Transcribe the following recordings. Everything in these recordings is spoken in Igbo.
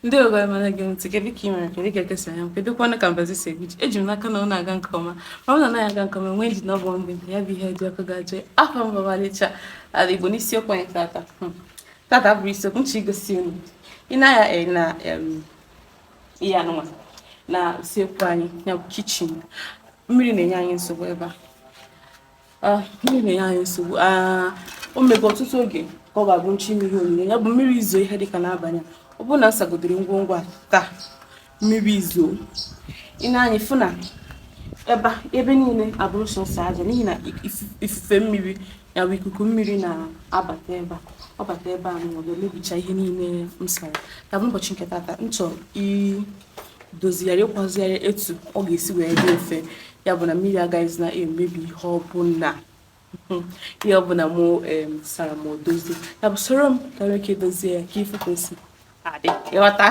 Ndị ọgọ mana gị ntị kedu ka ị mere kedu ka ekesa ya kedu kwana ka mbazi si eguji eji m n'aka na ọ na-aga nke ọma ma ọ na aga nke ọma nwee ji na ọ bụ ndị nke ya bụ ihe dị ọkụ ga-ajụ afọ mbawalicha ala Igbo n'isiokwu anyị tata tata bụrụ isiokwu nchi igosi unu ị na-aya na ihe anụnwa na usekwu anyị ya bụ kichin mmiri na-enye anyị nsogbu ebe a mmiri na-enye anyị nsogbu o mego ọtụtụ oge ka ọ ga-abụ nchi mmiri onyinye ya bụ mmiri izo ihe dịka n'abalị ọ bụrụ na nsagodiri ngwongwo taa mmiri izo ị na-anya fụ na ebe niile abụrụ sọsọ aja n'ihi na ifufe mmiri ya bụ ikuku mmiri na-abata ebe a ọ bata ebe a ma ọ ga-emebicha ihe niile m sara ya bụ ụbọchị nke tata m chọrọ idozigharị ịkwazigharị etu ọ ga-esi wee dị mfe ya bụ na mmiri agaghịzi na-emebi ihe ọbụla ihe ọbụla mụ sara ma o dozie ya bụ soro m ka nwee ike dozie ya ka ifu kwesị adị ịghọta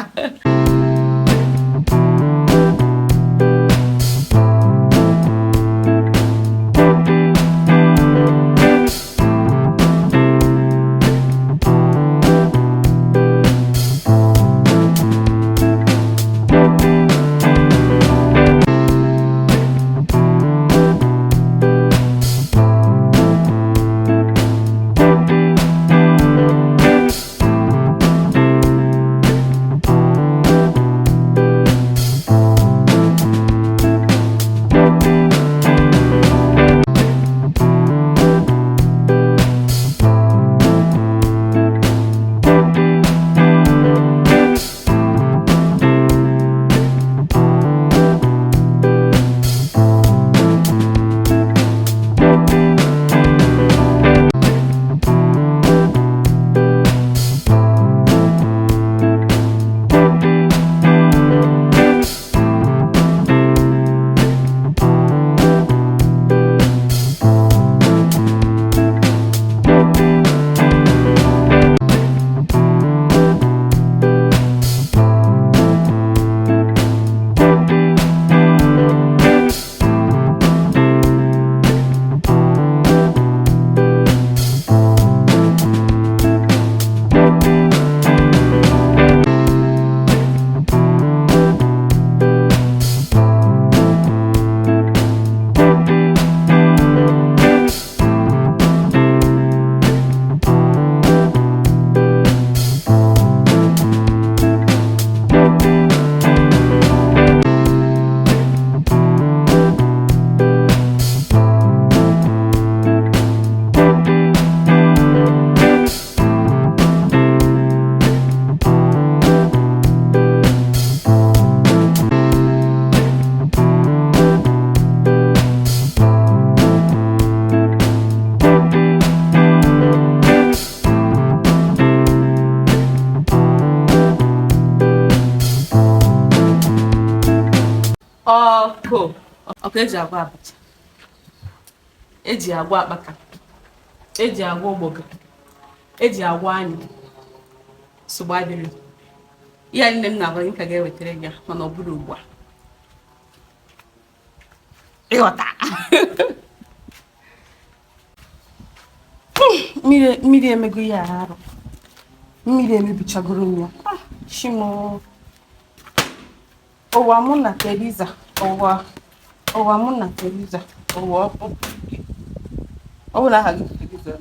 ọkụ eji agwa abacha eji agwa akpaka eji agwa ụgbọgọ eji agwa anyị nsogbu adịrị ihe nne m na-agwa gị ka ga-ewetara gị mana ọ bụrụ ugbu a ịghọta mmiri emego ya arụ mmiri emebichagoro m ya chimo ụwa mụ na Teresa ụwa mụ na Teresa ụwa ọ bụ na aha gị Teresa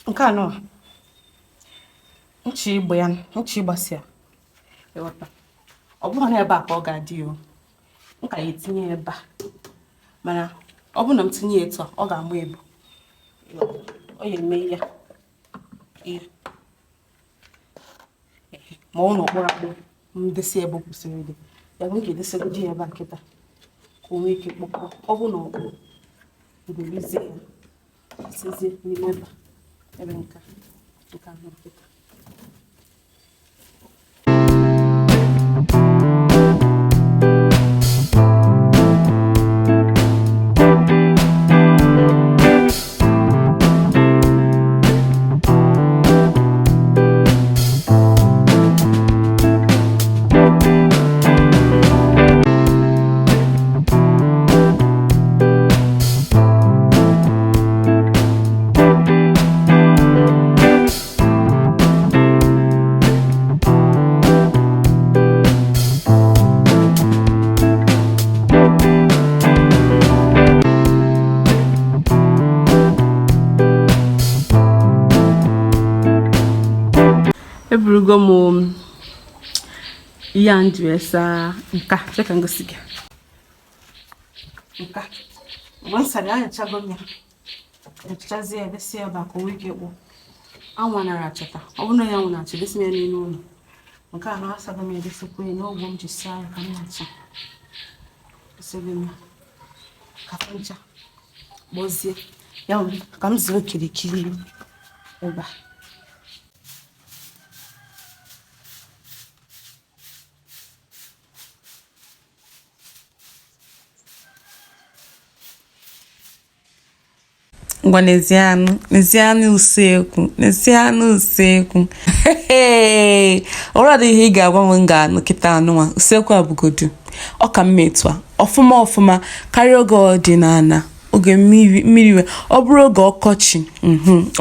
nke anọ nchi ịgbasịa ịghọta ọ bụrụ na ebe a ka ọ ga-adị o m ka ya etinye ebe a mana ọ bụrụ na m tinye etu a ọ ga-ama ebu ọ ya eme ya ma ọ n'okpuru akpụ m desi ebe kwụsịrị ịdị ya m ga-edesegodi ya ebe a nkịta ka o nwee ike kpọkpọ ọ bụ na ọkpụ ngolizie ya sizie n'ime ebe nka ahụ nkịta eburugo m ihe a ji esa nka cheka ngosi gị nka mgbe nsara anyachago m ya echachazie edesi ebe a ka o nwee ike kpụ anwa nara achọta ọ bụrụ na ya nwụ na-achọ desi ya n'elu ụlọ nke a na asago m edesikwa ya n'ogbo m ji saa ya ka m na-achọ esebe m ka ncha gbozie ya ka m zụrụ kirikiri ebe a ngwa n'ezianụ usekwu ọrụ adịghị ị ga-agwa m ga-anụ kịta anụnwa usekwu abụgodu ọ ka mma etu a ọfụma karịa oge ọdịnala oge mmiri we ọ bụrụ oge ọkọchị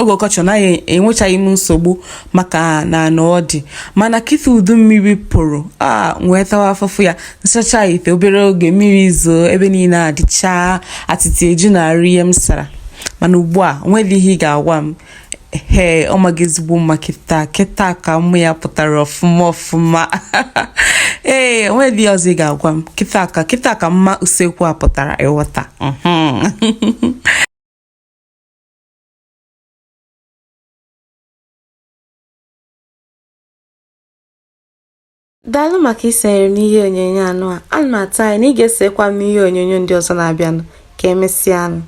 ọ naghị enwechaghị m nsogbu maka na ọ dị mana kịta udu mmiri pụrụ nwee tawa afụfụ ya nsacha ite obere oge mmiri zoo ebe niile adịcha atịtị eju na arị ihe m sara mana ugbu a onweghị ihe ị ga-agwa m ọ maghị ezigbo mma kịta ka mmụ ya pụtara ọfụma onweghị ihe ọzọ ị ga-agwa m kịta ka mma usekwu a pụtara ịghọta daalụ maka isonyere n'ihe onyonyo anụ a ana m atụ anya na ị ga-esekwa m n'ihe onyonyo ndị ọzọ na-abịanụ ka emesịanụ